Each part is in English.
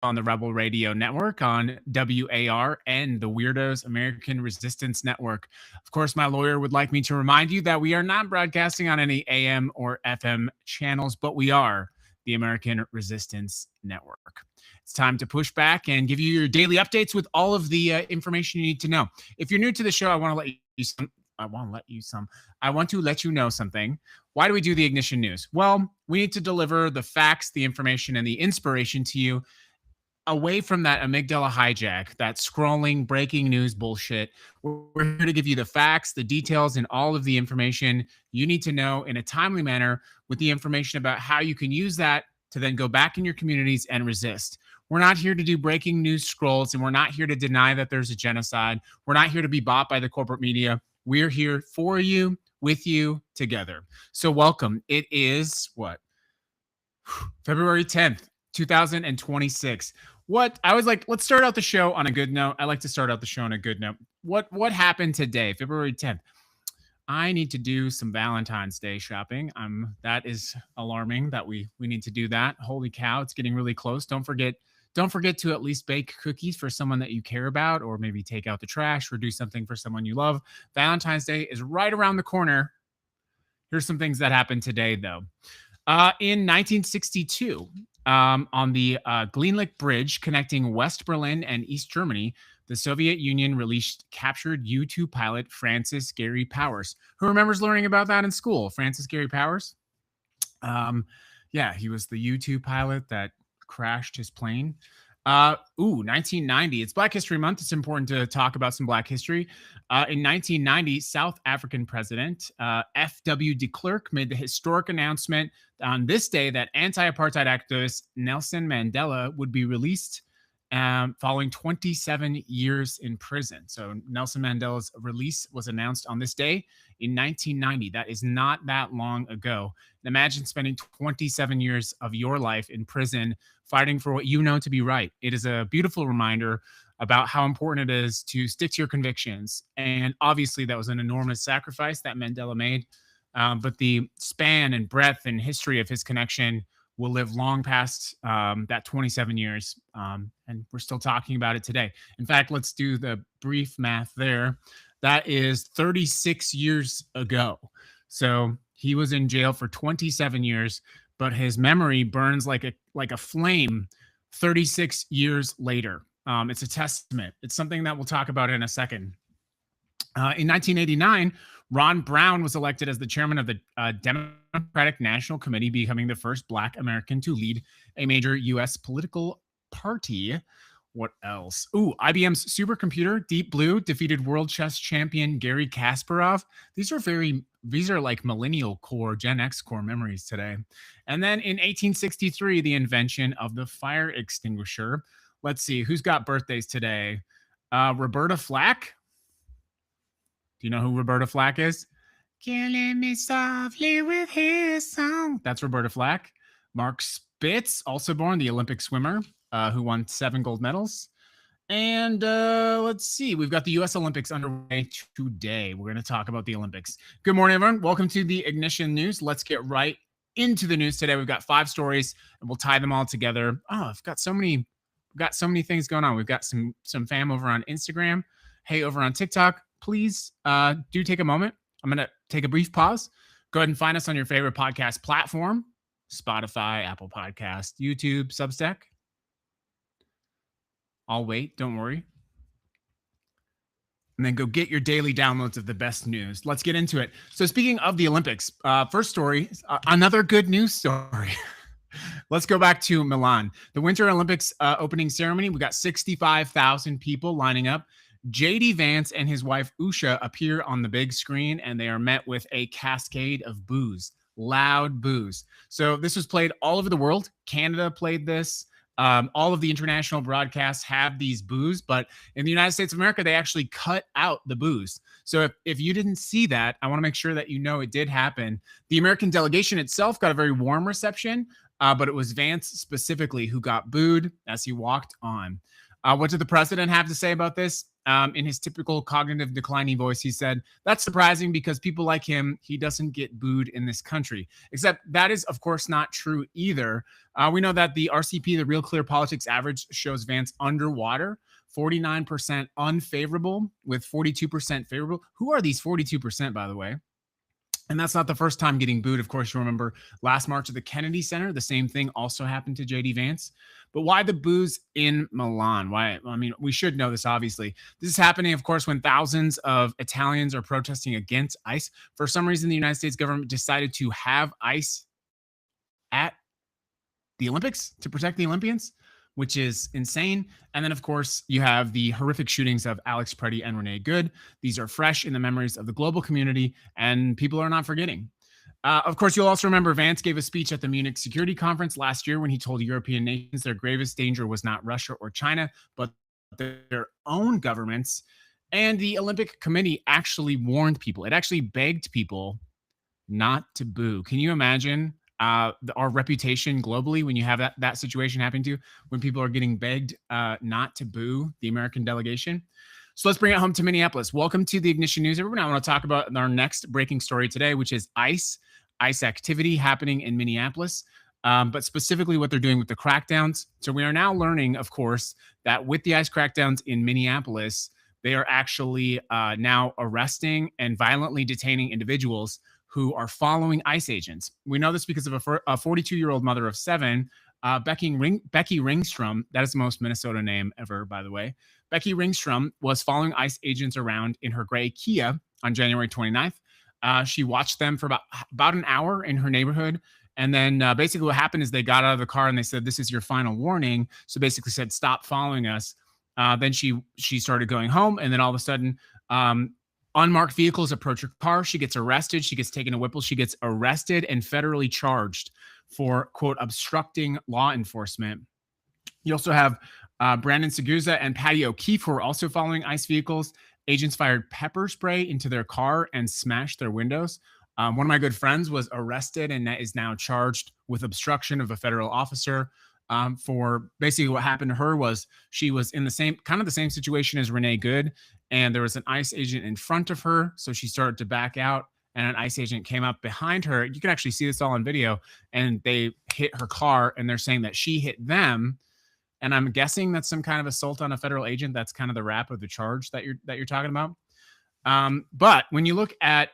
on the Rebel Radio Network on WAR and the Weirdos American Resistance Network. Of course, my lawyer would like me to remind you that we are not broadcasting on any AM or FM channels, but we are the American Resistance Network. It's time to push back and give you your daily updates with all of the information you need to know. If you're new to the show, I want to let you know something. Why do we do the Ignition News? Well, we need to deliver the facts, the information, and the inspiration to you away from that amygdala hijack, that scrolling breaking news bullshit. We're here to give you the facts, the details, and all of the information you need to know in a timely manner with the information about how you can use that to then go back in your communities and resist. We're not here to do breaking news scrolls, and we're not here to deny that there's a genocide. We're not here to be bought by the corporate media. We're here for you, with you, together. So welcome. It is February 10th, 2026. I was like, let's start out the show on a good note. I like to start out the show on a good note. What happened today, February 10th? I need to do some Valentine's Day shopping. That is alarming that we need to do that. Holy cow, it's getting really close. Don't forget to at least bake cookies for someone that you care about, or maybe take out the trash or do something for someone you love. Valentine's Day is right around the corner. Here's some things that happened today, though. In 1962, on the Gleenlick Bridge connecting West Berlin and East Germany, the Soviet Union released captured U-2 pilot Francis Gary Powers. Who remembers learning about that in school? Francis Gary Powers? Yeah, he was the U-2 pilot that crashed his plane. 1990. It's Black History Month. It's important to talk about some Black history. In 1990, South African President F.W. de Klerk made the historic announcement on this day that anti-apartheid activist Nelson Mandela would be released following 27 years in prison. So Nelson Mandela's release was announced on this day in 1990. That is not that long ago. And imagine spending 27 years of your life in prison fighting for what you know to be right. It is a beautiful reminder about how important it is to stick to your convictions. And obviously that was an enormous sacrifice that Mandela made. But the span and breadth and history of his connection will live long past that 27 years. And we're still talking about it today. In fact, let's do the brief math there. That is 36 years ago. So he was in jail for 27 years, but his memory burns like a flame 36 years later. It's a testament. It's something that we'll talk about in a second. In 1989, Ron Brown was elected as the chairman of the Democratic National Committee, becoming the first Black American to lead a major U.S. political party. What else? IBM's supercomputer Deep Blue defeated world chess champion Garry Kasparov. These are like millennial core, Gen X core memories today. And then in 1863, the invention of the fire extinguisher. Let's see, who's got birthdays today? Roberta Flack. Do you know who Roberta Flack is? Killing me softly with his song. That's Roberta Flack. Mark Spitz, also born, the Olympic swimmer, who won 7 gold medals. And let's see, we've got the U.S. Olympics underway today. We're going to talk about the Olympics. Good morning, everyone. Welcome to the Ignition News. Let's get right into the news today. We've got 5 stories, and we'll tie them all together. I've got so many things going on. We've got some fam over on Instagram. Hey, over on TikTok. Please do take a moment. I'm going to take a brief pause. Go ahead and find us on your favorite podcast platform: Spotify, Apple Podcast, YouTube, Substack. I'll wait. Don't worry. And then go get your daily downloads of the best news. Let's get into it. So speaking of the Olympics, first story, another good news story. Let's go back to Milan. The Winter Olympics opening ceremony. We got 65,000 people lining up. JD Vance and his wife Usha appear on the big screen, and they are met with a cascade of boos, loud boos. So this was played all over the world. Canada played this. All of the international broadcasts have these boos, but in the United States of America, they actually cut out the boos. So if you didn't see that, I want to make sure that you know it did happen. The American delegation itself got a very warm reception, but it was Vance specifically who got booed as he walked on. What did the president have to say about this? In his typical cognitive declining voice, he said, "That's surprising because people like him, he doesn't get booed in this country." Except that is, of course, not true either. We know that the RCP, the Real Clear Politics average, shows Vance underwater, 49% unfavorable with 42% favorable. Who are these 42%, by the way? And that's not the first time getting booed. Of course, you remember last March at the Kennedy Center, the same thing also happened to JD Vance. But why the boos in Milan? Why? I mean, we should know this, obviously. This is happening, of course, when thousands of Italians are protesting against ICE. For some reason, the United States government decided to have ICE at the Olympics to protect the Olympians, which is insane. And then, of course, you have the horrific shootings of Alex Preddy and Renee Good. These are fresh in the memories of the global community, and people are not forgetting. Of course, you'll also remember Vance gave a speech at the Munich Security Conference last year when he told European nations their gravest danger was not Russia or China, but their own governments. And the Olympic Committee actually warned people. It actually begged people not to boo. Can you imagine our reputation globally when you have that situation happening to you, when people are getting begged not to boo the American delegation? So let's bring it home to Minneapolis. Welcome to the Ignition News, everyone. I want to talk about our next breaking story today, which is ICE activity happening in Minneapolis, but specifically what they're doing with the crackdowns. So we are now learning, of course, that with the ICE crackdowns in Minneapolis, they are actually now arresting and violently detaining individuals who are following ICE agents. We know this because of a 42-year-old mother of 7, Becky Ringstrom. That is the most Minnesota name ever, by the way. Becky Ringstrom was following ICE agents around in her gray Kia on January 29th. She watched them for about an hour in her neighborhood. And then basically what happened is they got out of the car and they said, "This is your final warning." So basically said, "Stop following us." Then she started going home. And then all of a sudden, unmarked vehicles approach her car. She gets arrested. She gets taken to Whipple. She gets arrested and federally charged for, quote, obstructing law enforcement. You also have Brandon Seguza and Patty O'Keefe, who are also following ICE vehicles. Agents fired pepper spray into their car and smashed their windows. One of my good friends was arrested and is now charged with obstruction of a federal officer. For basically what happened to her was she was in the same situation as Renee Good, and there was an ICE agent in front of her, so she started to back out, and an ICE agent came up behind her. You can actually see this all on video, and they hit her car, and they're saying that she hit them, and I'm guessing that's some kind of assault on a federal agent. That's kind of the wrap of the charge that you're talking about. But when you look at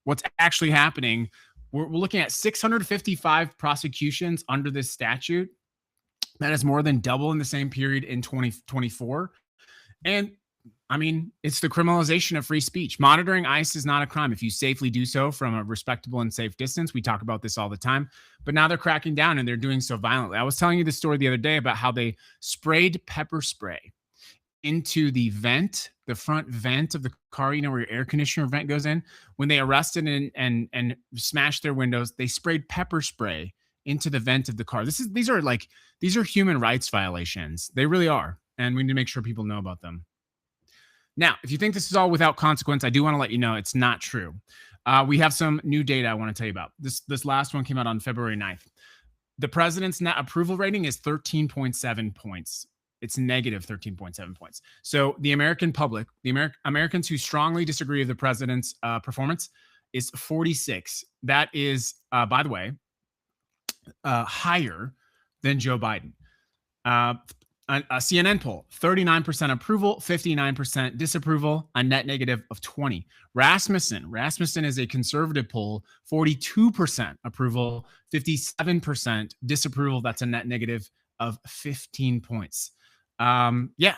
what's actually happening, we're looking at 655 prosecutions under this statute. That is more than double in the same period in 2024. And I mean, it's the criminalization of free speech. Monitoring ICE is not a crime if you safely do so from a respectable and safe distance. We talk about this all the time, but now they're cracking down and they're doing so violently. I was telling you the story the other day about how they sprayed pepper spray into the vent, the front vent of the car, you know, where your air conditioner vent goes in. When they arrested and smashed their windows, they sprayed pepper spray into the vent of the car. These are human rights violations. They really are. And we need to make sure people know about them. Now, if you think this is all without consequence, I do want to let you know it's not true. We have some new data I want to tell you about. This last one came out on February 9th. The president's net approval rating is 13.7 points. It's negative 13.7 points. So the American public, Americans who strongly disagree with the president's performance is 46. That is, by the way, higher than Joe Biden. A CNN poll, 39% approval, 59% disapproval, a net negative of 20. Rasmussen is a conservative poll, 42% approval, 57% disapproval. That's a net negative of 15 points. Yeah.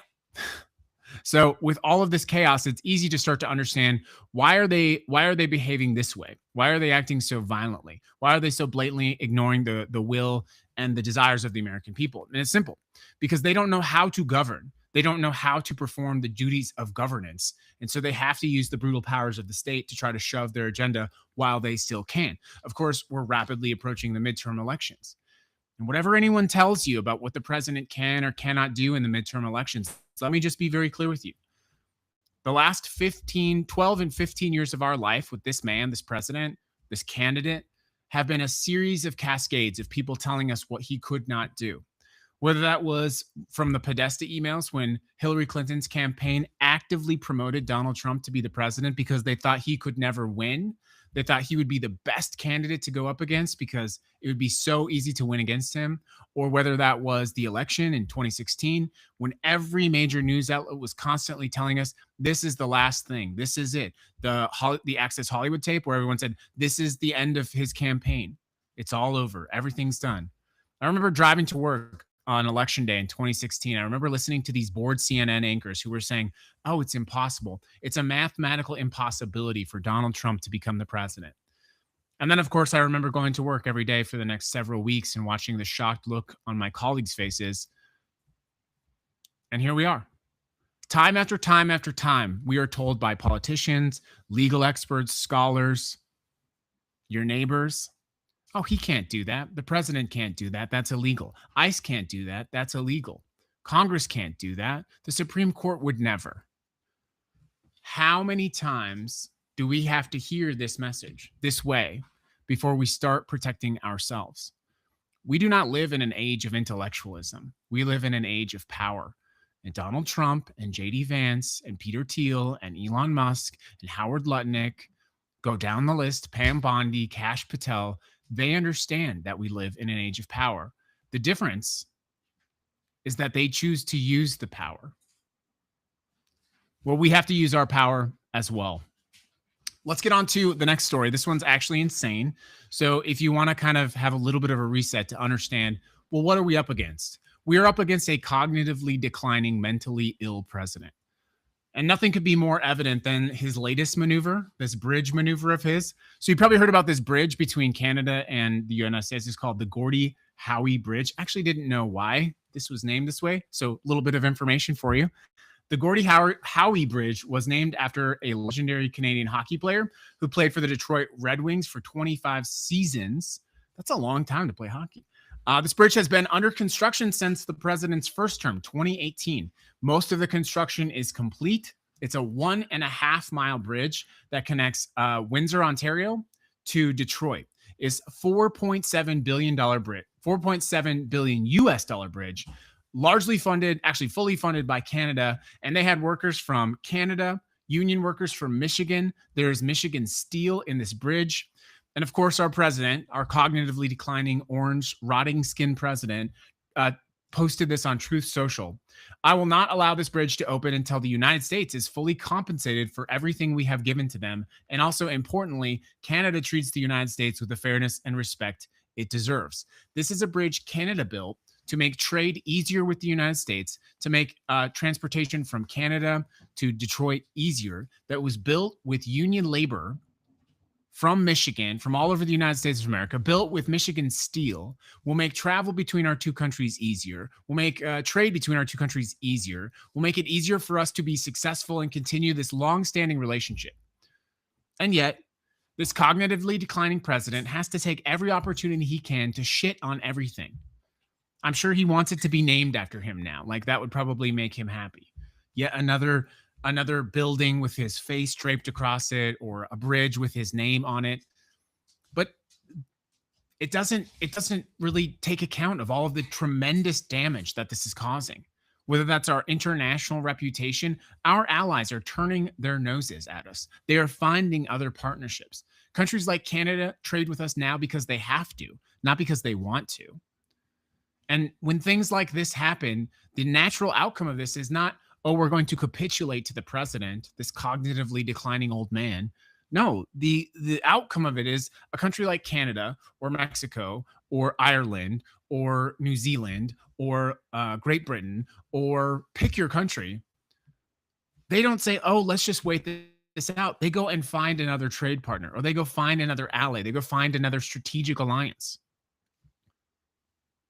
So with all of this chaos, it's easy to start to understand why are they behaving this way? Why are they acting so violently? Why are they so blatantly ignoring the will and the desires of the American people? And it's simple, because they don't know how to govern. They don't know how to perform the duties of governance. And so they have to use the brutal powers of the state to try to shove their agenda while they still can. Of course, we're rapidly approaching the midterm elections. And whatever anyone tells you about what the president can or cannot do in the midterm elections, let me just be very clear with you. The last 12 and 15 years of our life with this man, this president, this candidate, have been a series of cascades of people telling us what he could not do. Whether that was from the Podesta emails when Hillary Clinton's campaign actively promoted Donald Trump to be the president because they thought he could never win. They thought he would be the best candidate to go up against because it would be so easy to win against him, or whether that was the election in 2016 when every major news outlet was constantly telling us this is the last thing, this is it. The Access Hollywood tape where everyone said this is the end of his campaign. It's all over. Everything's done. I remember driving to work on election day in 2016. I remember listening to these bored CNN anchors who were saying, oh, it's impossible. It's a mathematical impossibility for Donald Trump to become the president. And then, of course, I remember going to work every day for the next several weeks and watching the shocked look on my colleagues' faces. And here we are. Time after time after time, we are told by politicians, legal experts, scholars, your neighbors, oh, he can't do that. The president can't do that. That's illegal. ICE can't do that. That's illegal. Congress can't do that. The Supreme Court would never. How many times do we have to hear this message this way before we start protecting ourselves? We do not live in an age of intellectualism. We live in an age of power. And Donald Trump and J.D. Vance and Peter Thiel and Elon Musk and Howard Lutnick, go down the list, Pam Bondi, Kash Patel, they understand that we live in an age of power. The difference is that they choose to use the power. Well, we have to use our power as well. Let's get on to the next story. This one's actually insane. So if you want to kind of have a little bit of a reset to understand, well, what are we up against? We are up against a cognitively declining, mentally ill president. And nothing could be more evident than his latest maneuver, this bridge maneuver of his. So you probably heard about this bridge between Canada and the United States. It's called the Gordie Howe Bridge. Actually didn't know why this was named this way. So a little bit of information for you. The Gordie Howe Bridge was named after a legendary Canadian hockey player who played for the Detroit Red Wings for 25 seasons. That's a long time to play hockey. This bridge has been under construction since the president's first term, 2018. Most of the construction is complete. It's a 1.5 mile bridge that connects Windsor, Ontario to Detroit. It's $4.7 billion bridge, $4.7 billion US dollar bridge, largely funded, actually fully funded by Canada. And they had workers from Canada, union workers from Michigan. There's Michigan Steel in this bridge. And of course, our president, our cognitively declining, orange, rotting skin president, posted this on Truth Social. I will not allow this bridge to open until the United States is fully compensated for everything we have given to them. And also, importantly, Canada treats the United States with the fairness and respect it deserves. This is a bridge Canada built to make trade easier with the United States, to make transportation from Canada to Detroit easier, that was built with union labor from Michigan, from all over the United States of America, built with Michigan Steel, will make travel between our two countries easier, will make trade between our two countries easier, will make it easier for us to be successful and continue this long-standing relationship. And yet, this cognitively declining president has to take every opportunity he can to shit on everything. I'm sure he wants it to be named after him now. Like, that would probably make him happy. Yet another building with his face draped across it, or a bridge with his name on it. But it doesn't really take account of all of the tremendous damage that this is causing. Whether that's our international reputation, our allies are turning their noses at us. They are finding other partnerships. Countries like Canada trade with us now because they have to, not because they want to. And when things like this happen, the natural outcome of this is not, oh, we're going to capitulate to the president, this cognitively declining old man. No, the outcome of it is a country like Canada or Mexico or Ireland or New Zealand or Great Britain, or pick your country. They don't say, oh, let's just wait this out. They go and find another trade partner, or they go find another ally. They go find another strategic alliance.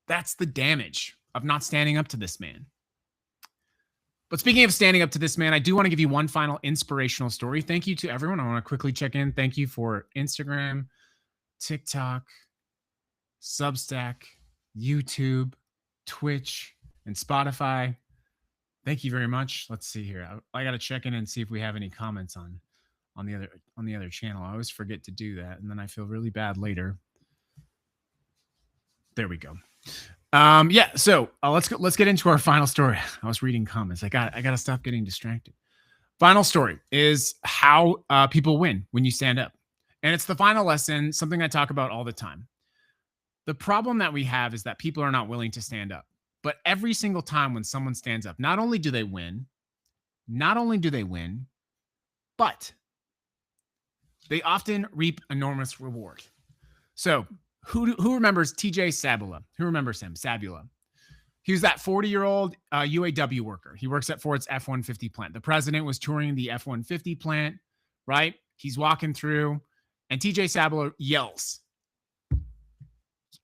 That's the damage of not standing up to this man. But speaking of standing up to this man, I do want to give you one final inspirational story. Thank you to everyone. I want to quickly check in. Thank you for Instagram, TikTok, Substack, YouTube, Twitch, and Spotify. Thank you very much. Let's see here. I got to check in and see if we have any comments on the other channel. I always forget to do that, and then I feel really bad later. There we go. Yeah. So let's get into our final story. I was reading comments. I got to stop getting distracted. Final story is how people win when you stand up, and it's the final lesson. Something I talk about all the time. The problem that we have is that people are not willing to stand up. But every single time when someone stands up, not only do they win, but they often reap enormous reward. So who remembers TJ Sabula? Who remembers him? Sabula. He was that 40-year-old UAW worker. He works at Ford's F-150 plant. The president was touring the F-150 plant, right? He's walking through, and TJ Sabula yells,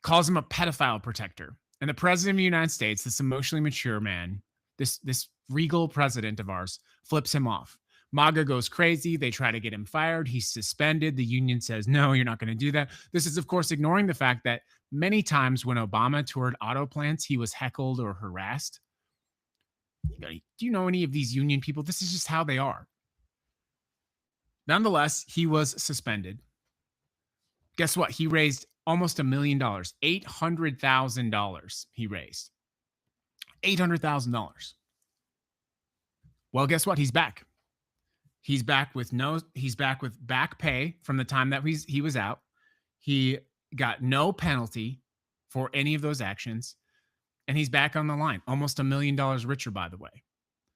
calls him a pedophile protector. And the president of the United States, this emotionally mature man, this regal president of ours, flips him off. MAGA goes crazy. They try to get him fired. He's suspended. The union says, no, you're not going to do that. This is, of course, ignoring the fact that many times when Obama toured auto plants, he was heckled or harassed. Do you know any of these union people? This is just how they are. Nonetheless, he was suspended. Guess what? He raised almost $1 million, $800,000 he raised. $800,000. Well, guess what? He's back. He's back with back pay from the time that he was out. He got no penalty for any of those actions, and he's back on the line, almost $1 million richer, by the way.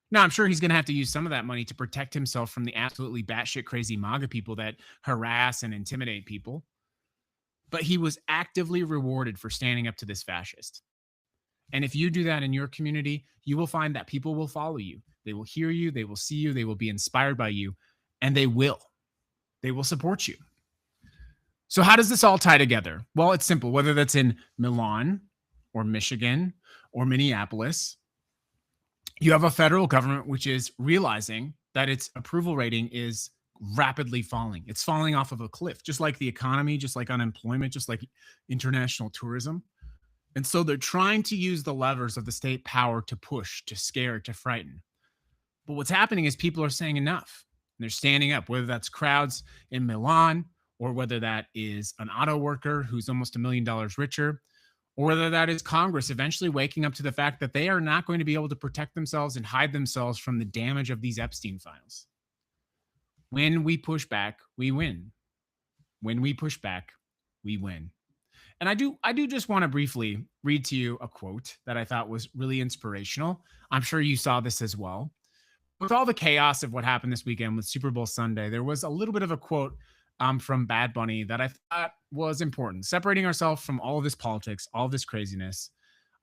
Now, I'm sure he's going to have to use some of that money to protect himself from the absolutely batshit crazy MAGA people that harass and intimidate people. But he was actively rewarded for standing up to this fascist. And if you do that in your community, you will find that people will follow you. They will hear you. They will see you. They will be inspired by you. And they will support you. So how does this all tie together? Well, it's simple. Whether that's in Milan or Michigan or Minneapolis, you have a federal government which is realizing that its approval rating is rapidly falling. It's falling off of a cliff, just like the economy, just like unemployment, just like international tourism. And so they're trying to use the levers of the state power to push, to scare, to frighten. But what's happening is people are saying enough. And they're standing up, whether that's crowds in Milan or whether that is an auto worker who's almost $1 million richer, or whether that is Congress eventually waking up to the fact that they are not going to be able to protect themselves and hide themselves from the damage of these Epstein files. When we push back, we win. When we push back, we win. And I do just want to briefly read to you a quote that I thought was really inspirational. I'm sure you saw this as well. With all the chaos of what happened this weekend with Super Bowl Sunday, there was a little bit of a quote from Bad Bunny that I thought was important. Separating ourselves from all of this politics, all of this craziness.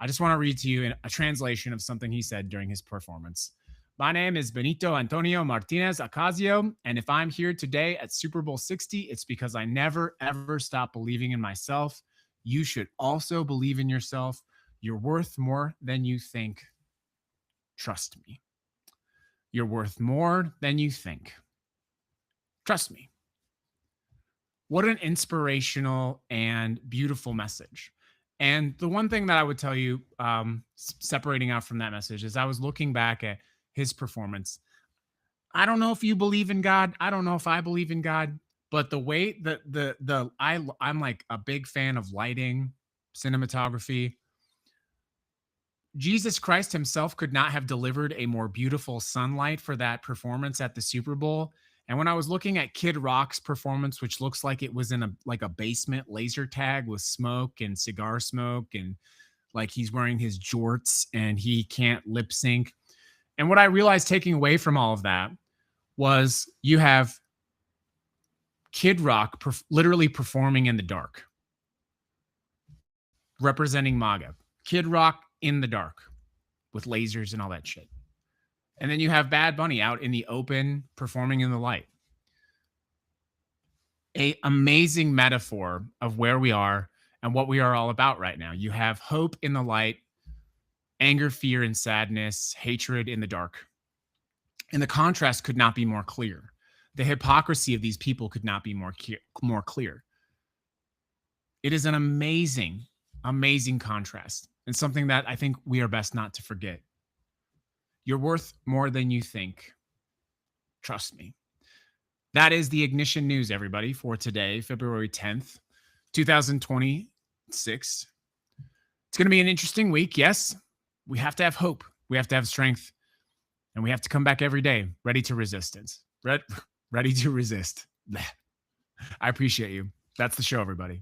I just want to read to you a translation of something he said during his performance. My name is Benito Antonio Martinez Ocasio, and if I'm here today at Super Bowl 60, it's because I never, ever stopped believing in myself. You should also believe in yourself. You're worth more than you think. Trust me. You're worth more than you think. Trust me. What an inspirational and beautiful message. And the one thing that I would tell you, separating out from that message, is I was looking back at his performance. I don't know if you believe in God. I don't know if I believe in God, but the way that I'm like a big fan of lighting, cinematography. Jesus Christ himself could not have delivered a more beautiful sunlight for that performance at the Super Bowl. And when I was looking at Kid Rock's performance, which looks like it was in a basement laser tag with smoke and cigar smoke, and like he's wearing his jorts and he can't lip sync. And what I realized taking away from all of that was you have Kid Rock literally performing in the dark, representing MAGA. Kid Rock in the dark with lasers and all that shit. And then you have Bad Bunny out in the open performing in the light. An amazing metaphor of where we are and what we are all about right now. You have hope in the light, anger, fear, and sadness, hatred in the dark. And the contrast could not be more clear. The hypocrisy of these people could not be more clear. It is an amazing, amazing contrast, and something that I think we are best not to forget. You're worth more than you think. Trust me. That is the Ignition News, everybody, for today, February 10th, 2026. It's going to be an interesting week. Yes, we have to have hope. We have to have strength. And we have to come back every day ready to resistance. Ready to resist. I appreciate you. That's the show, everybody.